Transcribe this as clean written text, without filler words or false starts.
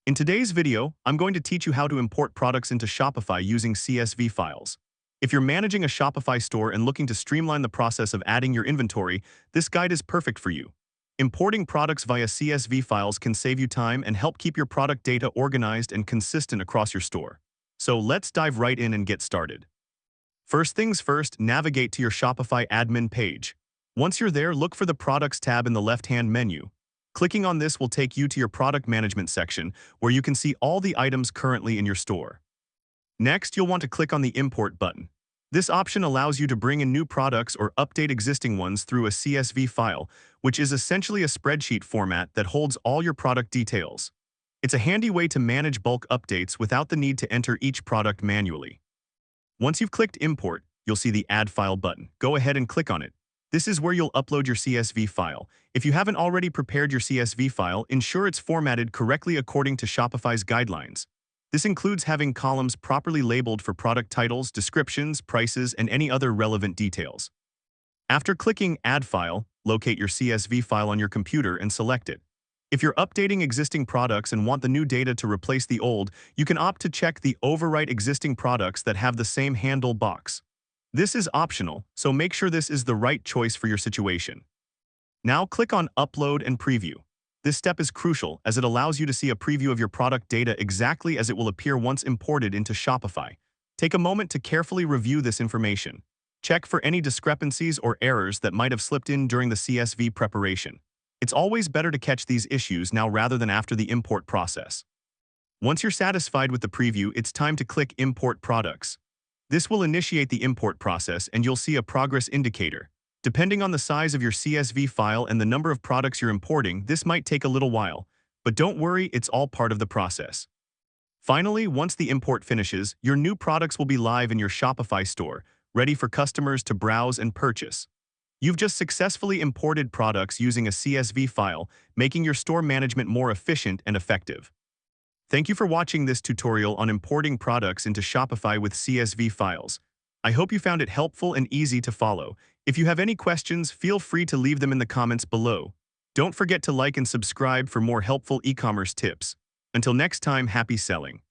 In today's video, I'm going to teach you how to import products into Shopify using CSV files. If you're managing a Shopify store and looking to streamline the process of adding your inventory, this guide is perfect for you. Importing products via CSV files can save you time and help keep your product data organized and consistent across your store. So let's dive right in and get started. First things first, navigate to your Shopify admin page. Once you're there, look for the Products tab in the left-hand menu. Clicking on this will take you to your product management section, where you can see all the items currently in your store. Next, you'll want to click on the Import button. This option allows you to bring in new products or update existing ones through a CSV file, which is essentially a spreadsheet format that holds all your product details. It's a handy way to manage bulk updates without the need to enter each product manually. Once you've clicked Import, you'll see the Add File button. Go ahead and click on it. This is where you'll upload your CSV file. If you haven't already prepared your CSV file, ensure it's formatted correctly according to Shopify's guidelines. This includes having columns properly labeled for product titles, descriptions, prices, and any other relevant details. After clicking Add File, locate your CSV file on your computer and select it. If you're updating existing products and want the new data to replace the old, you can opt to check the Overwrite Existing Products that have the same handle box. This is optional, so make sure this is the right choice for your situation. Now click on Upload and Preview. This step is crucial as it allows you to see a preview of your product data exactly as it will appear once imported into Shopify. Take a moment to carefully review this information. Check for any discrepancies or errors that might have slipped in during the CSV preparation. It's always better to catch these issues now rather than after the import process. Once you're satisfied with the preview, it's time to click Import Products. This will initiate the import process and you'll see a progress indicator. Depending on the size of your CSV file and the number of products you're importing, this might take a little while, but don't worry, it's all part of the process. Finally, once the import finishes, your new products will be live in your Shopify store, ready for customers to browse and purchase. You've just successfully imported products using a CSV file, making your store management more efficient and effective. Thank you for watching this tutorial on importing products into Shopify with CSV files. I hope you found it helpful and easy to follow. If you have any questions, feel free to leave them in the comments below. Don't forget to like and subscribe for more helpful e-commerce tips. Until next time, happy selling.